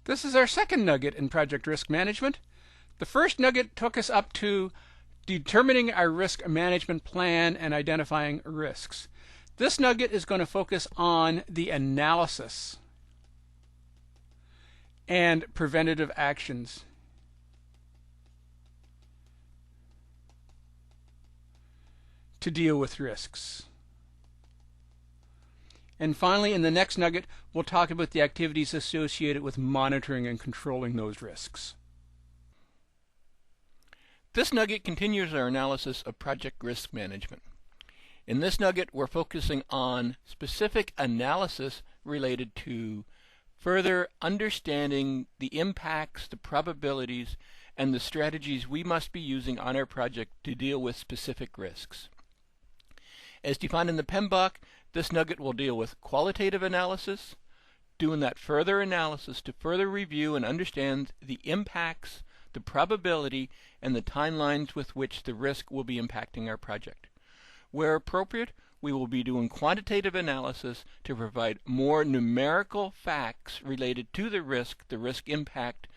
This is our second nugget in project risk management. The first nugget took us up to determining our risk management plan and identifying risks. This nugget is going to focus on the analysis and preventative actions. To deal with risks. And finally, in the next nugget, we'll talk about the activities associated with monitoring and controlling those risks. This nugget continues our analysis of project risk management. In this nugget, we're focusing on specific analysis related to further understanding the impacts, the probabilities, and the strategies we must be using on our project to deal with specific risks. As defined in the PMBOK, this nugget will deal with qualitative analysis, doing that further analysis to further review and understand the impacts, the probability, and the timelines with which the risk will be impacting our project. Where appropriate, we will be doing quantitative analysis to provide more numerical facts related to the risk impact,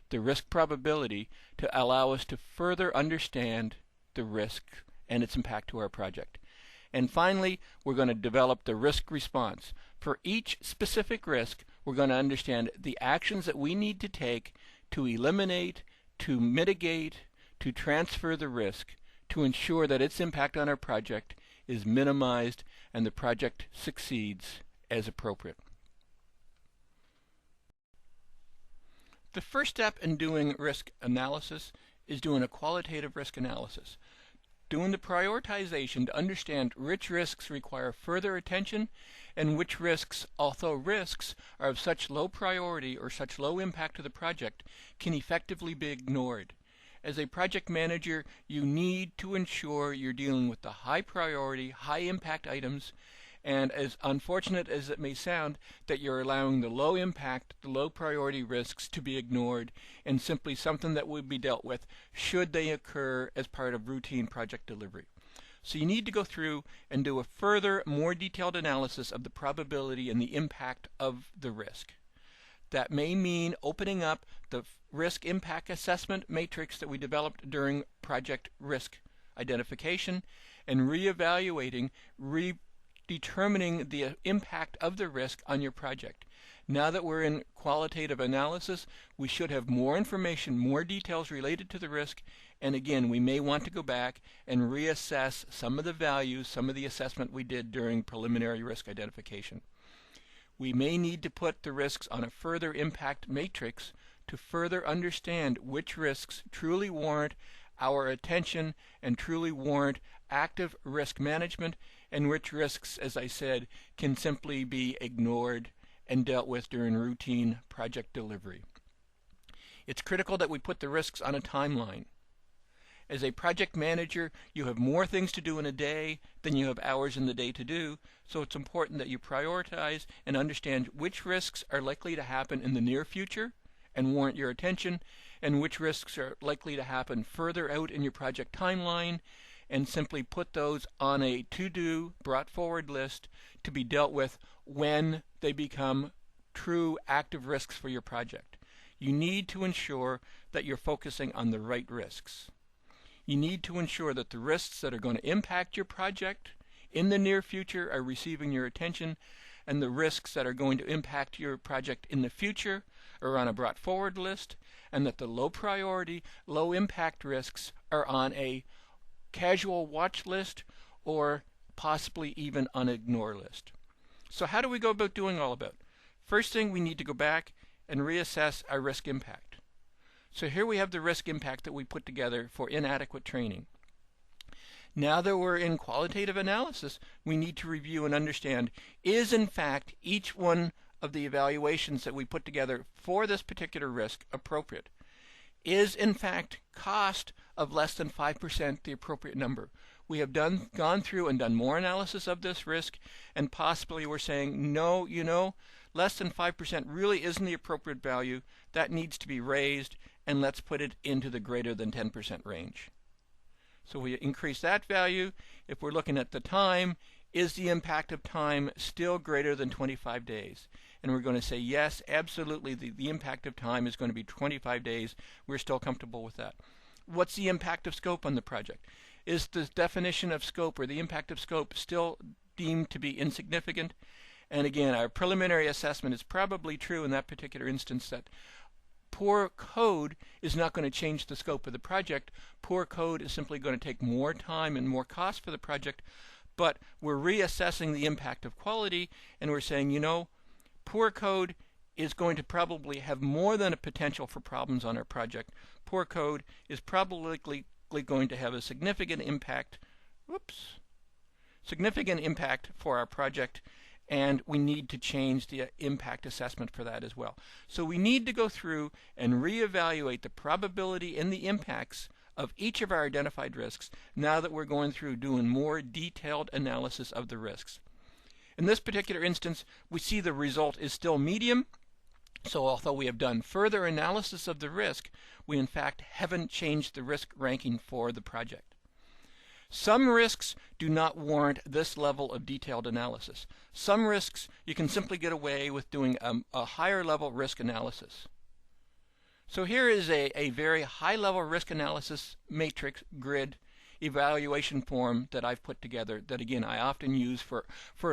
the risk probability, to allow us to further understand the risk and its impact to our project. And finally, we're going to develop the risk response. For each specific risk, we're going to understand the actions that we need to take to eliminate, to mitigate, to transfer the risk, to ensure that its impact on our project is minimized and the project succeeds as appropriate. The first step in doing risk analysis is doing a qualitative risk analysis. Doing the prioritization to understand which risks require further attention and which risks, although risks are of such low priority or such low impact to the project, can effectively be ignored. As a project manager, you need to ensure you're dealing with the high priority, high impact items, and as unfortunate as it may sound, that you're allowing the low impact, the low priority risks to be ignored and simply something that would be dealt with should they occur as part of routine project delivery. So you need to go through and do a further, more detailed analysis of the probability and the impact of the risk. That may mean opening up the risk impact assessment matrix that we developed during project risk identification and reevaluating, determining the impact of the risk on your project. Now that we're in qualitative analysis, we should have more information, more details related to the risk, and again, we may want to go back and reassess some of the values, some of the assessment we did during preliminary risk identification. We may need to put the risks on a further impact matrix to further understand which risks truly warrant our attention and truly warrant active risk management, and which risks, as I said, can simply be ignored and dealt with during routine project delivery. It's critical that we put the risks on a timeline. As a project manager, you have more things to do in a day than you have hours in the day to do, so it's important that you prioritize and understand which risks are likely to happen in the near future and warrant your attention, and which risks are likely to happen further out in your project timeline, and simply put those on a to-do, brought forward list to be dealt with when they become true active risks for your project. You need to ensure that you're focusing on the right risks. You need to ensure that the risks that are going to impact your project in the near future are receiving your attention, and the risks that are going to impact your project in the future are on a brought forward list, and that the low priority, low impact risks are on a casual watch list or possibly even on ignore list. So how do we go about doing all of it? First thing, we need to go back and reassess our risk impact. So here we have the risk impact that we put together for inadequate training. Now that we're in qualitative analysis, we need to review and understand, is in fact each one of the evaluations that we put together for this particular risk appropriate? Is in fact cost of less than 5% the appropriate number? We have gone through and done more analysis of this risk, and possibly we're saying, no, less than 5% really isn't the appropriate value. That needs to be raised, and let's put it into the greater than 10% range. So we increase that value. If we're looking at the time, is the impact of time still greater than 25 days? And we're going to say yes, absolutely, the impact of time is going to be 25 days. We're still comfortable with that. What's the impact of scope on the project? Is the definition of scope or the impact of scope still deemed to be insignificant? And again, our preliminary assessment is probably true in that particular instance that poor code is not going to change the scope of the project. Poor code is simply going to take more time and more cost for the project, but we're reassessing the impact of quality, and we're saying, you know, poor code is going to probably have more than a potential for problems on our project. Poor code is probably going to have a significant impact, significant impact for our project, and we need to change the impact assessment for that as well. So we need to go through and reevaluate the probability and the impacts of each of our identified risks now that we're going through doing more detailed analysis of the risks. In this particular instance, we see the result is still medium. So although we have done further analysis of the risk, we in fact haven't changed the risk ranking for the project. Some risks do not warrant this level of detailed analysis. Some risks you can simply get away with doing a higher level risk analysis. So here is a very high level risk analysis matrix grid evaluation form that I've put together that again I often use for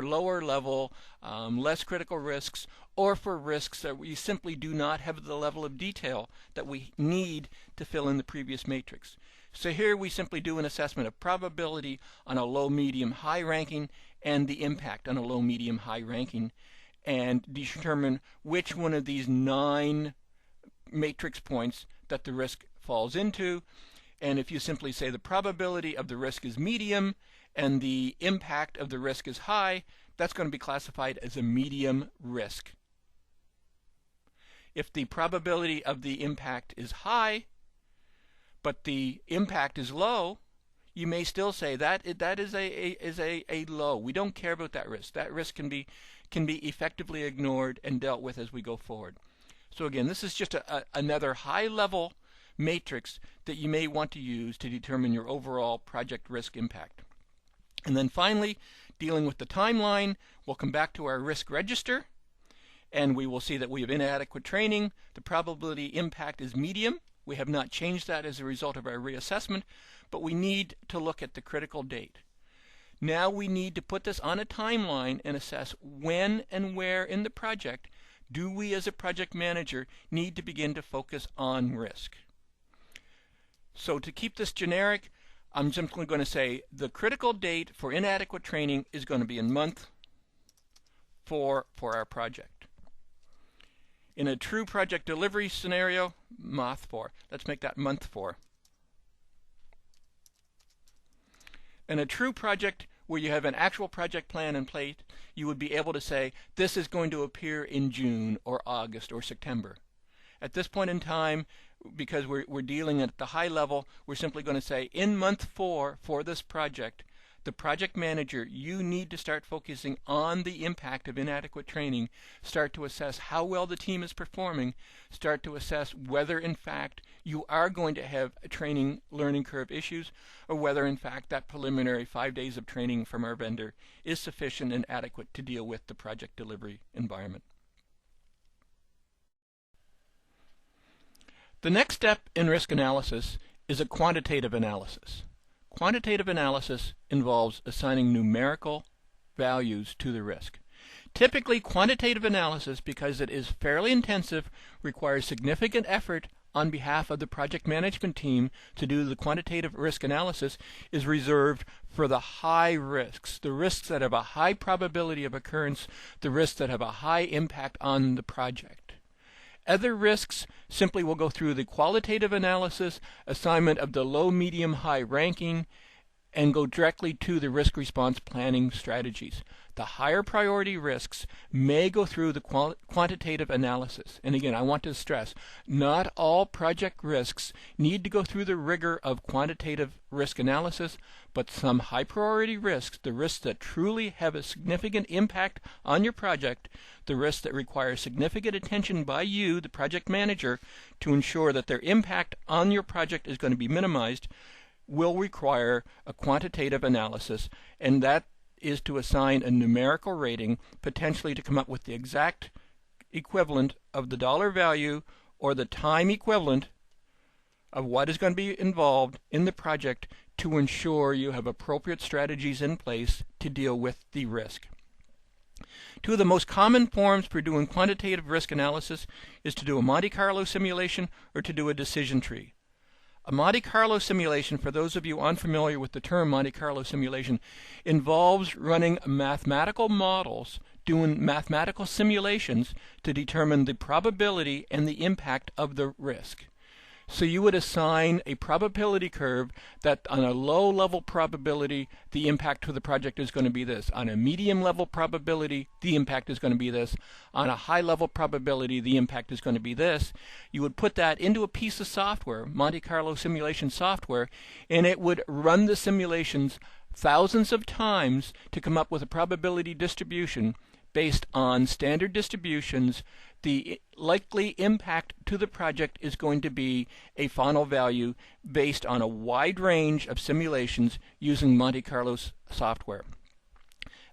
lower level, less critical risks, or for risks that we simply do not have the level of detail that we need to fill in the previous matrix. So here we simply do an assessment of probability on a low, medium, high ranking and the impact on a low, medium, high ranking, and determine which one of these 9 matrix points that the risk falls into. And if you simply say the probability of the risk is medium and the impact of the risk is high, that's going to be classified as a medium risk. If the probability of the impact is high, but the impact is low, you may still say that is a low. We don't care about that risk. That risk can be effectively ignored and dealt with as we go forward. So again, this is just another high-level matrix that you may want to use to determine your overall project risk impact. And then finally, dealing with the timeline, we'll come back to our risk register, and we will see that we have inadequate training. The probability impact is medium. We have not changed that as a result of our reassessment, but we need to look at the critical date. Now we need to put this on a timeline and assess when and where in the project do we as a project manager need to begin to focus on risk. So to keep this generic, I'm simply going to say the critical date for inadequate training is going to be in month 4 for our project. In a true project delivery scenario, month 4. Let's make that month 4. In a true project where you have an actual project plan in place, you would be able to say this is going to appear in June or August or September. At this point in time, because we're dealing at the high level, we're simply going to say in month 4 for this project, the project manager, you need to start focusing on the impact of inadequate training, start to assess how well the team is performing, start to assess whether in fact you are going to have training learning curve issues, or whether in fact that preliminary 5 days of training from our vendor is sufficient and adequate to deal with the project delivery environment. The next step in risk analysis is a quantitative analysis. Quantitative analysis involves assigning numerical values to the risk. Typically, quantitative analysis, because it is fairly intensive, requires significant effort on behalf of the project management team to do the quantitative risk analysis, is reserved for the high risks, the risks that have a high probability of occurrence, the risks that have a high impact on the project. Other risks simply will go through the qualitative analysis, assignment of the low, medium, high ranking, and go directly to the risk response planning strategies. The higher priority risks may go through the quantitative analysis. And again, I want to stress, not all project risks need to go through the rigor of quantitative risk analysis, but some high priority risks, the risks that truly have a significant impact on your project, the risks that require significant attention by you, the project manager, to ensure that their impact on your project is going to be minimized, will require a quantitative analysis, and that is to assign a numerical rating, potentially to come up with the exact equivalent of the dollar value or the time equivalent of what is going to be involved in the project to ensure you have appropriate strategies in place to deal with the risk. Two of the most common forms for doing quantitative risk analysis is to do a Monte Carlo simulation or to do a decision tree. A Monte Carlo simulation, for those of you unfamiliar with the term Monte Carlo simulation, involves running mathematical models, doing mathematical simulations to determine the probability and the impact of the risk. So you would assign a probability curve that on a low level probability the impact to the project is going to be this. On a medium level probability the impact is going to be this. On a high level probability the impact is going to be this. You would put that into a piece of software, Monte Carlo simulation software, and it would run the simulations thousands of times to come up with a probability distribution based on standard distributions. The likely impact to the project is going to be a final value based on a wide range of simulations using Monte Carlo software.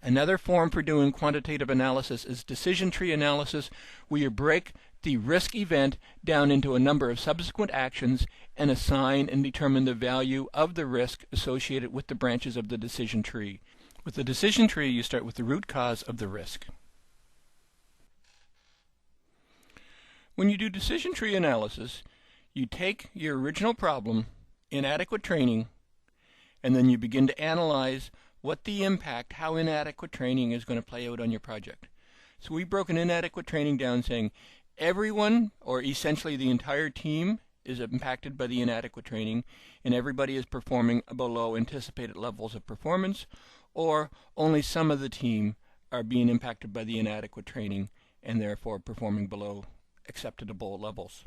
Another form for doing quantitative analysis is decision tree analysis, where you break the risk event down into a number of subsequent actions and assign and determine the value of the risk associated with the branches of the decision tree. With the decision tree, you start with the root cause of the risk. When you do decision tree analysis, you take your original problem, inadequate training, and then you begin to analyze what the impact, how inadequate training is going to play out on your project. So we've broken inadequate training down saying everyone, or essentially the entire team, is impacted by the inadequate training, and everybody is performing below anticipated levels of performance, or only some of the team are being impacted by the inadequate training and therefore performing below acceptable levels.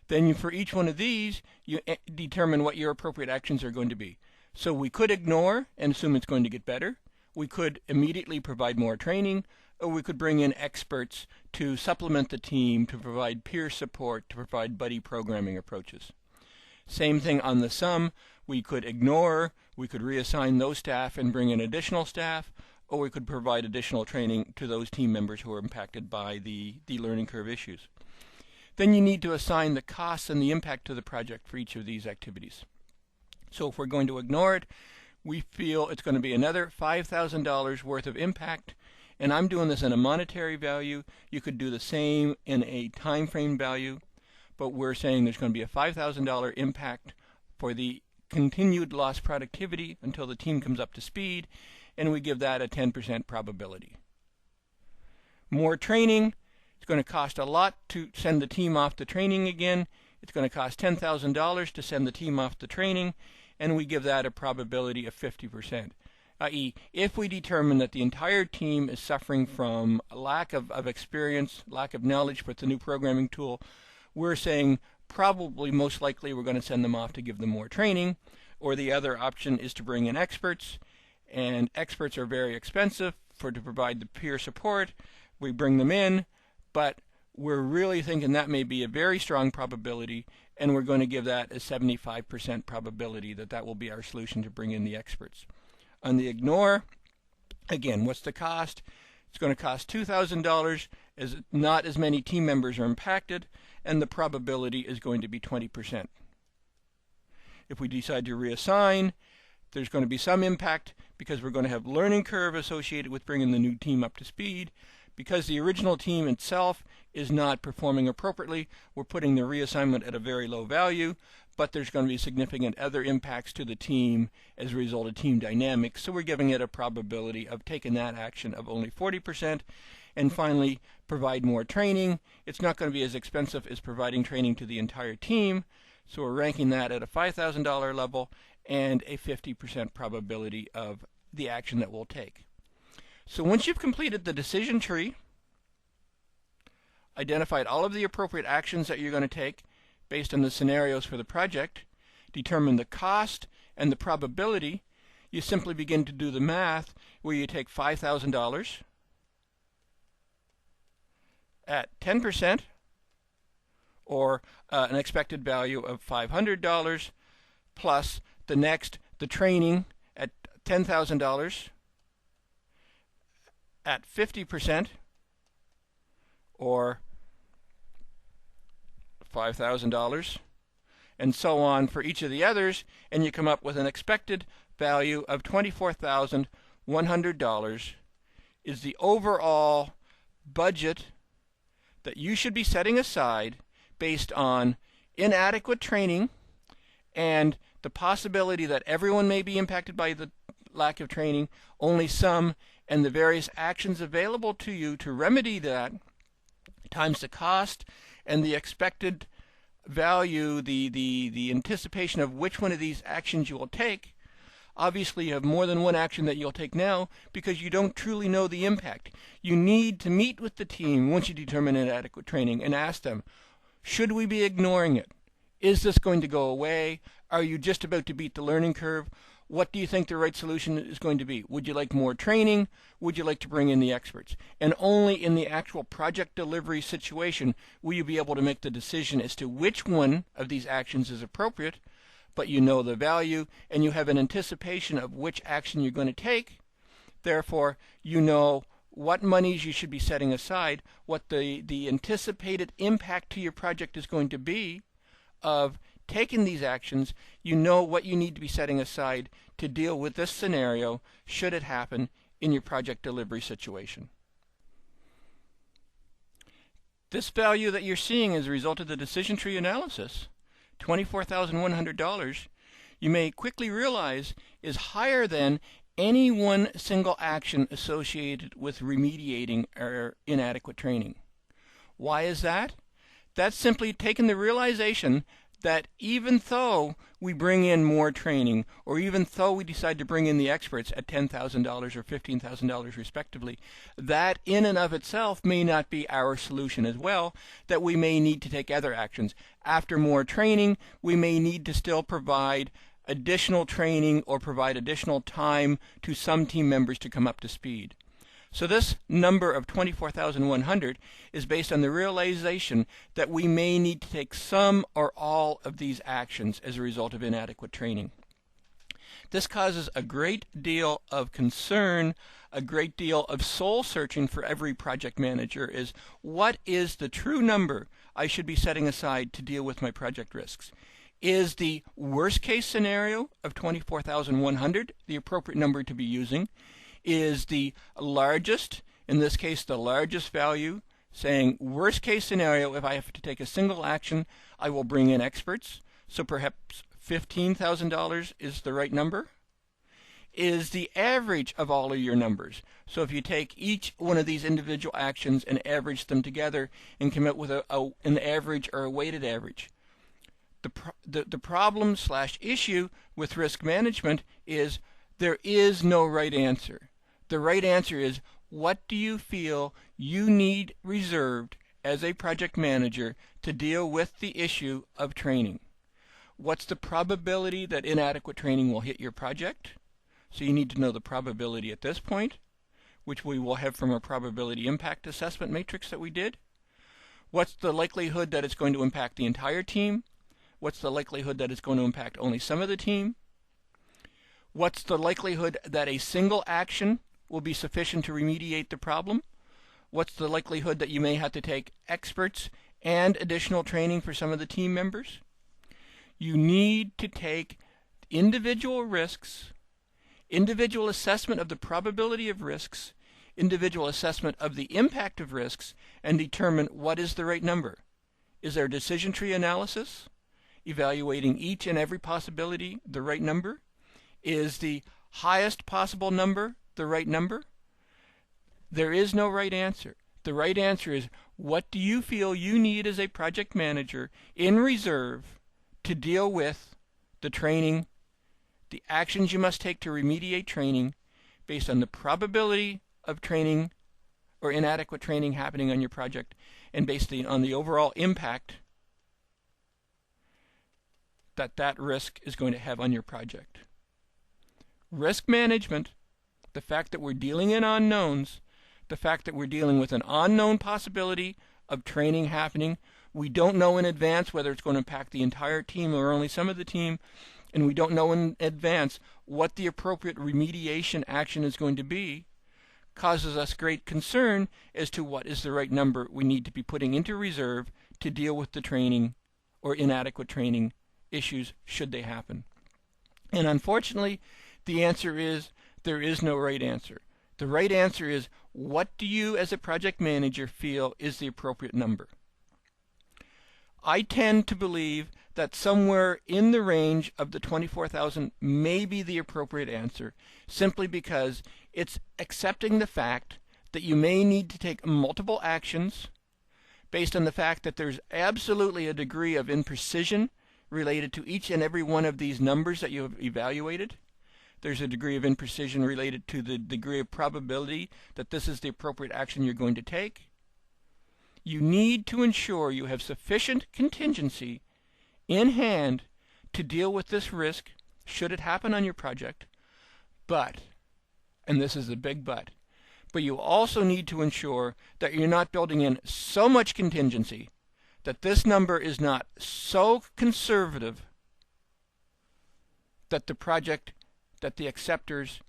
Then for each one of these, you determine what your appropriate actions are going to be. So we could ignore and assume it's going to get better. We could immediately provide more training, or we could bring in experts to supplement the team, to provide peer support, to provide buddy programming approaches. Same thing on the sum. We could ignore, we could reassign those staff and bring in additional staff, or we could provide additional training to those team members who are impacted by the learning curve issues. Then you need to assign the costs and the impact to the project for each of these activities. So if we're going to ignore it, we feel it's going to be another $5,000 worth of impact, and I'm doing this in a monetary value. You could do the same in a time frame value, but we're saying there's going to be a $5,000 impact for the continued lost productivity until the team comes up to speed, and we give that a 10% probability. More training. It's going to cost a lot to send the team off to training again. It's going to cost $10,000 to send the team off to training, and we give that a probability of 50%. I.e., if we determine that the entire team is suffering from a lack of experience, lack of knowledge with the new programming tool, we're saying probably most likely we're going to send them off to give them more training, or the other option is to bring in experts, and experts are very expensive to provide the peer support. We bring them in, but we're really thinking that may be a very strong probability, and we're going to give that a 75% probability that will be our solution to bring in the experts. On the ignore, again, what's the cost? It's going to cost $2,000 as not as many team members are impacted, and the probability is going to be 20%. If we decide to reassign, there's going to be some impact because we're going to have learning curve associated with bringing the new team up to speed. Because the original team itself is not performing appropriately, we're putting the reassignment at a very low value, but there's going to be significant other impacts to the team as a result of team dynamics, so we're giving it a probability of taking that action of only 40%. And finally, provide more training. It's not going to be as expensive as providing training to the entire team, so we're ranking that at a $5,000 level and a 50% probability of the action that we'll take. So once you've completed the decision tree, identified all of the appropriate actions that you're going to take based on the scenarios for the project, determine the cost and the probability, you simply begin to do the math where you take $5,000 at 10%, or an expected value of $500, plus the training at $10,000, at 50% or $5,000, and so on for each of the others, and you come up with an expected value of $24,100 is the overall budget that you should be setting aside based on inadequate training and the possibility that everyone may be impacted by the lack of training, only some, and the various actions available to you to remedy that, times the cost and the expected value, the anticipation of which one of these actions you will take. Obviously, you have more than one action that you'll take now because you don't truly know the impact. You need to meet with the team once you determine inadequate training and ask them, should we be ignoring it? Is this going to go away? Are you just about to beat the learning curve? What do you think the right solution is going to be? Would you like more training? Would you like to bring in the experts? And only in the actual project delivery situation will you be able to make the decision as to which one of these actions is appropriate, but you know the value and you have an anticipation of which action you're going to take. Therefore, you know what monies you should be setting aside, what the anticipated impact to your project is going to be of taking these actions. You know what you need to be setting aside to deal with this scenario should it happen in your project delivery situation. This value that you're seeing as a result of the decision tree analysis, $24,100, you may quickly realize is higher than any one single action associated with remediating our inadequate training. Why is that? That's simply taking the realization that even though we bring in more training, or even though we decide to bring in the experts at $10,000 or $15,000 respectively, that in and of itself may not be our solution as well, that we may need to take other actions. After more training, we may need to still provide additional training or provide additional time to some team members to come up to speed. So this number of 24,100 is based on the realization that we may need to take some or all of these actions as a result of inadequate training. This causes a great deal of concern, a great deal of soul searching for every project manager is, what is the true number I should be setting aside to deal with my project risks? Is the worst case scenario of 24,100 the appropriate number to be using? Is the largest, in this case the largest value, saying worst case scenario, if I have to take a single action, I will bring in experts, so perhaps $15,000 is the right number? Is the average of all of your numbers, so if you take each one of these individual actions and average them together and come up with an average or a weighted average? The problem / issue with risk management is there is no right answer. The right answer is, what do you feel you need reserved as a project manager to deal with the issue of training? What's the probability that inadequate training will hit your project? So you need to know the probability at this point, which we will have from our probability impact assessment matrix that we did. What's the likelihood that it's going to impact the entire team? What's the likelihood that it's going to impact only some of the team? What's the likelihood that a single action will be sufficient to remediate the problem? What's the likelihood that you may have to take experts and additional training for some of the team members? You need to take individual risks, individual assessment of the probability of risks, individual assessment of the impact of risks, and determine what is the right number. Is there a decision tree analysis, evaluating each and every possibility the right number? Is the highest possible number the right number? There is no right answer. The right answer is, what do you feel you need as a project manager in reserve to deal with the training, the actions you must take to remediate training based on the probability of training or inadequate training happening on your project, and based on the overall impact that risk is going to have on your project. Risk management, the fact that we're dealing in unknowns, the fact that we're dealing with an unknown possibility of training happening, we don't know in advance whether it's going to impact the entire team or only some of the team, and we don't know in advance what the appropriate remediation action is going to be, causes us great concern as to what is the right number we need to be putting into reserve to deal with the training or inadequate training issues should they happen. And unfortunately, the answer is there is no right answer. The right answer is, what do you as a project manager feel is the appropriate number? I tend to believe that somewhere in the range of the 24,000 may be the appropriate answer, simply because it's accepting the fact that you may need to take multiple actions based on the fact that there's absolutely a degree of imprecision related to each and every one of these numbers that you have evaluated. There's a degree of imprecision related to the degree of probability that this is the appropriate action you're going to take. You need to ensure you have sufficient contingency in hand to deal with this risk should it happen on your project. But, and this is a big but you also need to ensure that you're not building in so much contingency that this number is not so conservative that the acceptors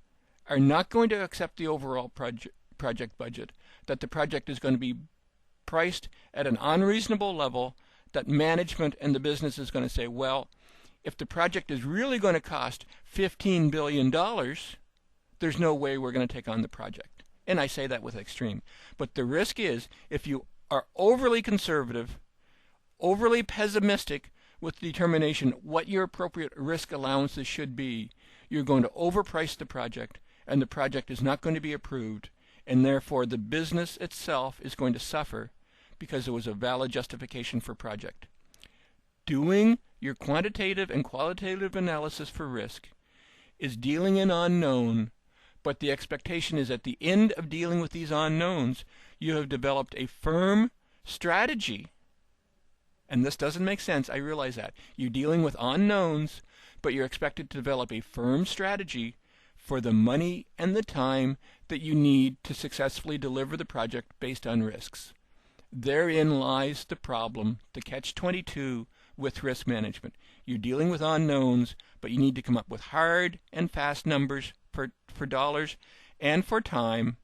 are not going to accept the overall project budget, that the project is going to be priced at an unreasonable level, that management and the business is going to say, well, if the project is really going to cost $15 billion, there's no way we're going to take on the project. And I say that with extreme. But the risk is, if you are overly conservative, overly pessimistic with determination what your appropriate risk allowances should be, you're going to overprice the project, and the project is not going to be approved, and therefore the business itself is going to suffer because there was a valid justification for project. Doing your quantitative and qualitative analysis for risk is dealing in unknown, but the expectation is at the end of dealing with these unknowns, you have developed a firm strategy. And this doesn't make sense, I realize that. You're dealing with unknowns, but you're expected to develop a firm strategy for the money and the time that you need to successfully deliver the project based on risks. Therein lies the problem, the catch-22 with risk management. You're dealing with unknowns, but you need to come up with hard and fast numbers for dollars and for time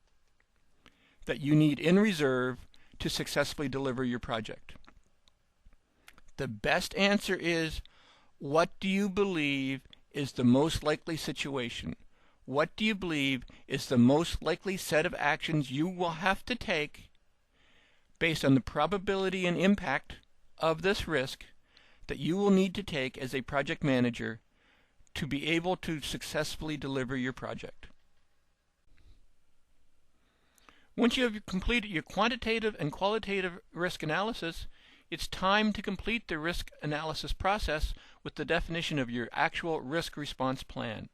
that you need in reserve to successfully deliver your project. The best answer is, what do you believe is the most likely situation? What do you believe is the most likely set of actions you will have to take based on the probability and impact of this risk that you will need to take as a project manager to be able to successfully deliver your project? Once you have completed your quantitative and qualitative risk analysis, it's time to complete the risk analysis process with the definition of your actual risk response plan.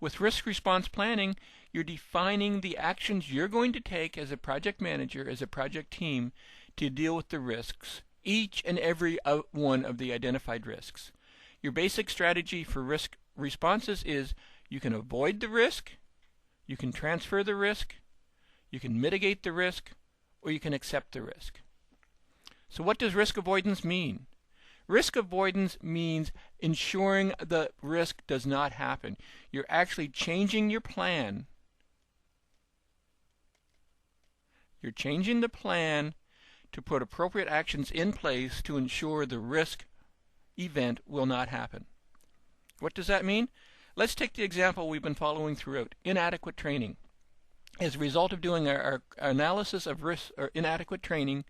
With risk response planning, you're defining the actions you're going to take as a project manager, as a project team, to deal with the risks, each and every one of the identified risks. Your basic strategy for risk responses is you can avoid the risk, you can transfer the risk, you can mitigate the risk, or you can accept the risk. So what does risk avoidance mean? Risk avoidance means ensuring the risk does not happen. You're actually changing your plan. You're changing the plan to put appropriate actions in place to ensure the risk event will not happen. What does that mean? Let's take the example we've been following throughout, inadequate training. As a result of doing our analysis of risk or inadequate training,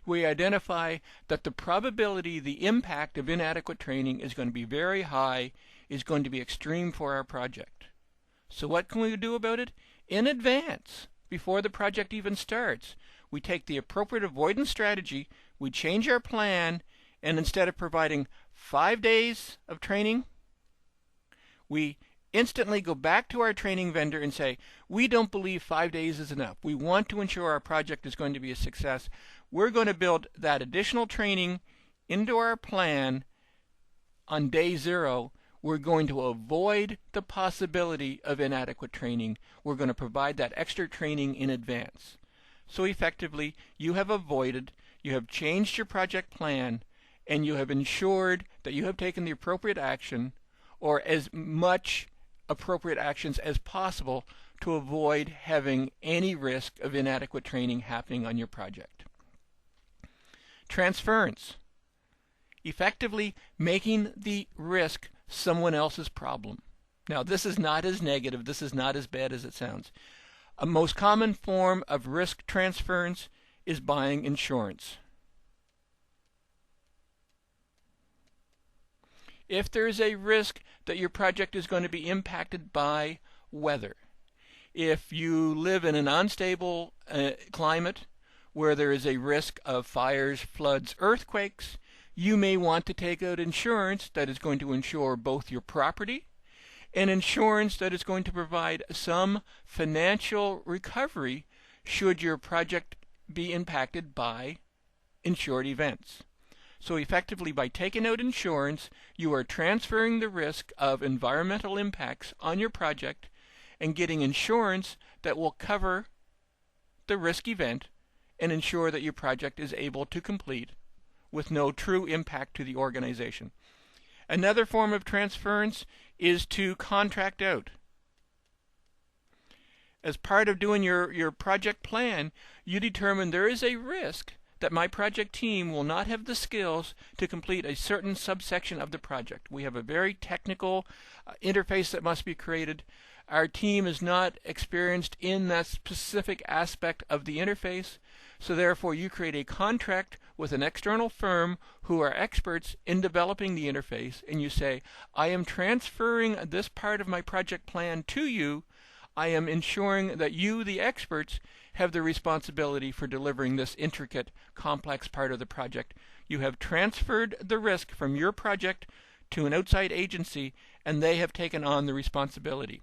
we identify that the probability, the impact of inadequate training is going to be very high, is going to be extreme for our project. So what can we do about it? In advance, before the project even starts, we take the appropriate avoidance strategy, we change our plan, and instead of providing 5 days of training, we instantly go back to our training vendor and say, we don't believe 5 days is enough. We want to ensure our project is going to be a success. We're going to build that additional training into our plan on day 0. We're going to avoid the possibility of inadequate training. We're going to provide that extra training in advance. So effectively, you have avoided, you have changed your project plan, and you have ensured that you have taken the appropriate action, or as much appropriate actions as possible to avoid having any risk of inadequate training happening on your project. Transference. Effectively making the risk someone else's problem. Now, this is not as negative, this is not as bad as it sounds. A most common form of risk transference is buying insurance. If there is a risk that your project is going to be impacted by weather, if you live in an unstable climate where there is a risk of fires, floods, earthquakes, you may want to take out insurance that is going to insure both your property and insurance that is going to provide some financial recovery should your project be impacted by insured events. So effectively, by taking out insurance, you are transferring the risk of environmental impacts on your project and getting insurance that will cover the risk event and ensure that your project is able to complete with no true impact to the organization. Another form of transference is to contract out. As part of doing your project plan, you determine there is a risk that my project team will not have the skills to complete a certain subsection of the project. We have a very technical interface that must be created. Our team is not experienced in that specific aspect of the interface, so therefore you create a contract with an external firm who are experts in developing the interface, and you say, I am transferring this part of my project plan to you. I am ensuring that you, the experts, have the responsibility for delivering this intricate, complex part of the project. You have transferred the risk from your project to an outside agency, and they have taken on the responsibility.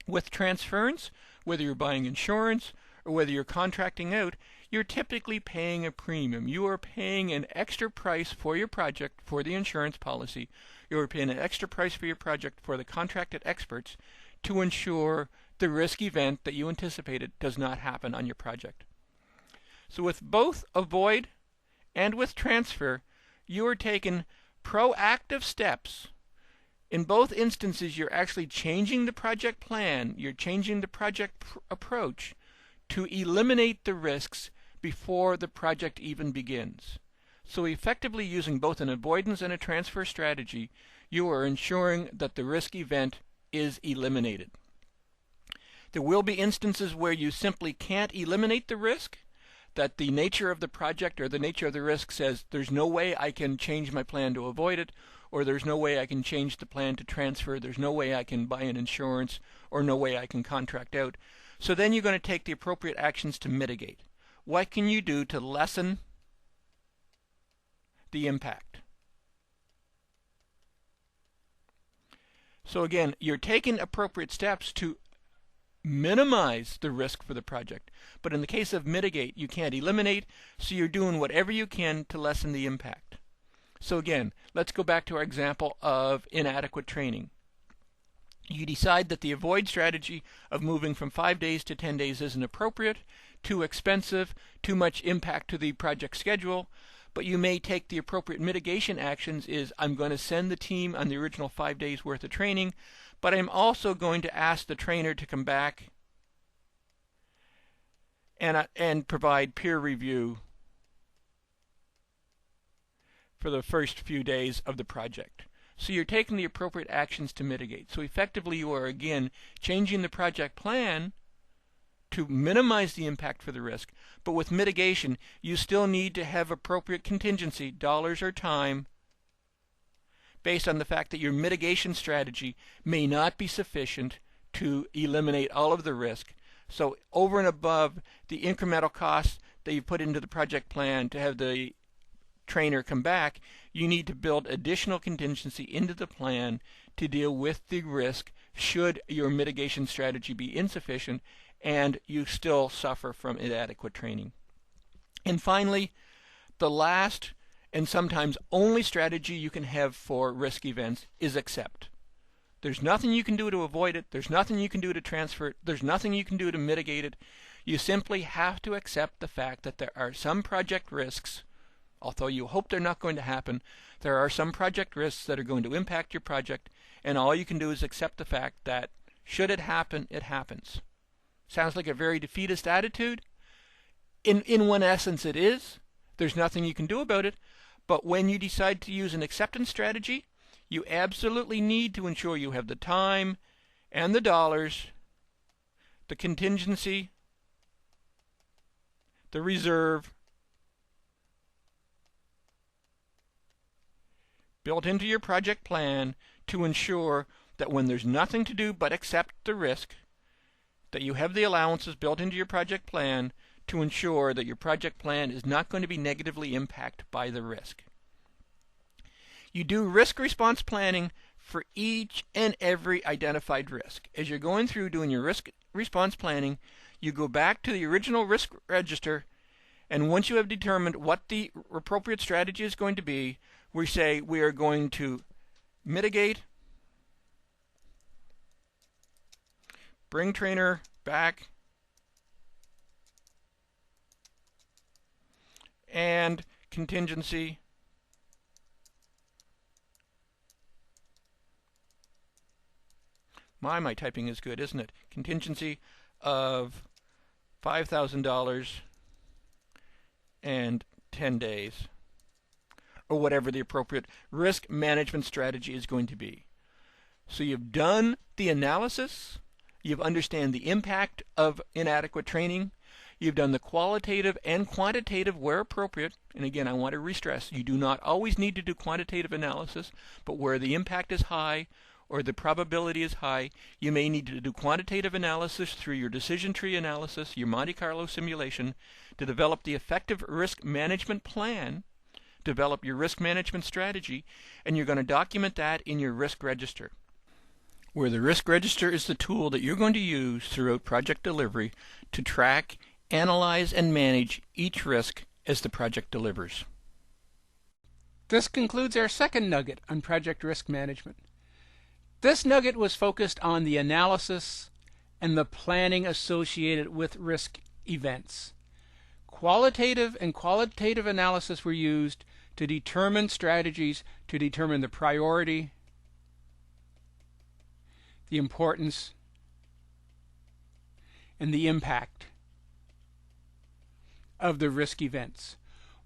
With transference, whether you're buying insurance or whether you're contracting out, you're typically paying a premium. You are paying an extra price for your project for the insurance policy. You are paying an extra price for your project for the contracted experts to ensure the risk event that you anticipated does not happen on your project. So with both avoid and with transfer, you are taking proactive steps. In both instances, you're actually changing the project plan, you're changing the project approach to eliminate the risks before the project even begins. So effectively using both an avoidance and a transfer strategy, you are ensuring that the risk event is eliminated. There will be instances where you simply can't eliminate the risk, that the nature of the project or the nature of the risk says there's no way I can change my plan to avoid it, or there's no way I can change the plan to transfer, there's no way I can buy an insurance, or no way I can contract out. So then you're going to take the appropriate actions to mitigate. What can you do to lessen the impact? So again, you're taking appropriate steps to minimize the risk for the project. But in the case of mitigate, you can't eliminate, so you're doing whatever you can to lessen the impact. So again, let's go back to our example of inadequate training. You decide that the avoid strategy of moving from 5 days to 10 days isn't appropriate, too expensive, too much impact to the project schedule, but you may take the appropriate mitigation actions is I'm going to send the team on the original 5 days worth of training, but I'm also going to ask the trainer to come back and provide peer review for the first few days of the project. So you're taking the appropriate actions to mitigate. So effectively you are again changing the project plan to minimize the impact for the risk, but with mitigation you still need to have appropriate contingency, dollars or time, based on the fact that your mitigation strategy may not be sufficient to eliminate all of the risk. So over and above the incremental costs that you put into the project plan to have the trainer come back, you need to build additional contingency into the plan to deal with the risk should your mitigation strategy be insufficient and you still suffer from inadequate training. And finally, the last and sometimes only strategy you can have for risk events is accept. There's nothing you can do to avoid it, there's nothing you can do to transfer it, there's nothing you can do to mitigate it. You simply have to accept the fact that there are some project risks. Although you hope they're not going to happen, there are some project risks that are going to impact your project, and all you can do is accept the fact that should it happen, it happens. Sounds like a very defeatist attitude. In one essence it is. There's nothing you can do about it. But when you decide to use an acceptance strategy, you absolutely need to ensure you have the time and the dollars, the contingency, the reserve built into your project plan to ensure that when there's nothing to do but accept the risk, that you have the allowances built into your project plan to ensure that your project plan is not going to be negatively impacted by the risk. You do risk response planning for each and every identified risk. As you're going through doing your risk response planning, you go back to the original risk register, and once you have determined what the appropriate strategy is going to be, we say we are going to mitigate, bring trainer back, and contingency, my typing is good, isn't it? Contingency of $5,000 and 10 days, or whatever the appropriate risk management strategy is going to be. So you've done the analysis, you've understand the impact of inadequate training, you've done the qualitative and quantitative where appropriate, and again I want to re-stress, you do not always need to do quantitative analysis, but where the impact is high or the probability is high, you may need to do quantitative analysis through your decision tree analysis, your Monte Carlo simulation, to develop the effective risk management plan, develop your risk management strategy, and you're going to document that in your risk register, where the risk register is the tool that you're going to use throughout project delivery to track, analyze, and manage each risk as the project delivers. This concludes our second nugget on project risk management. This nugget was focused on the analysis and the planning associated with risk events. Qualitative and qualitative analysis were used to determine strategies, to determine the priority, the importance, and the impact of the risk events.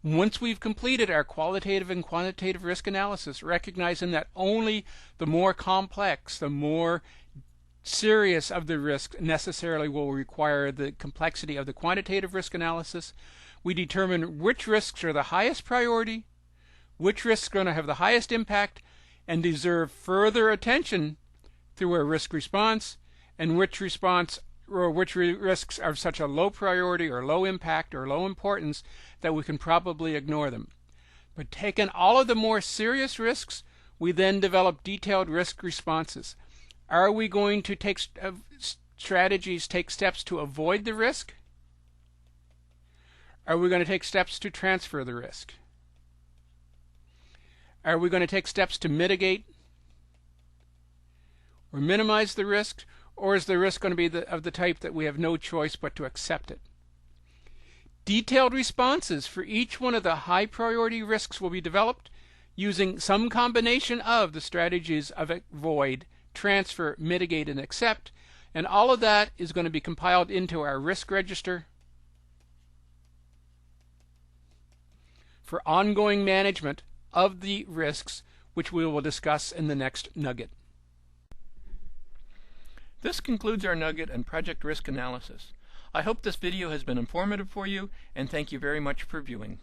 Once we've completed our qualitative and quantitative risk analysis, recognizing that only the more complex, the more serious of the risk necessarily will require the complexity of the quantitative risk analysis, we determine which risks are the highest priority, which risks are going to have the highest impact and deserve further attention through a risk response, and which risks are such a low priority or low impact or low importance that we can probably ignore them. But taking all of the more serious risks, we then develop detailed risk responses. Are we going to take steps to avoid the risk? Are we going to take steps to transfer the risk? Are we going to take steps to mitigate or minimize the risk? Or is the risk going to be of the type that we have no choice but to accept it? Detailed responses for each one of the high priority risks will be developed using some combination of the strategies of avoid, transfer, mitigate, and accept, and all of that is going to be compiled into our risk register for ongoing management of the risks, which we will discuss in the next nugget. This concludes our nugget on project risk analysis. I hope this video has been informative for you, and thank you very much for viewing.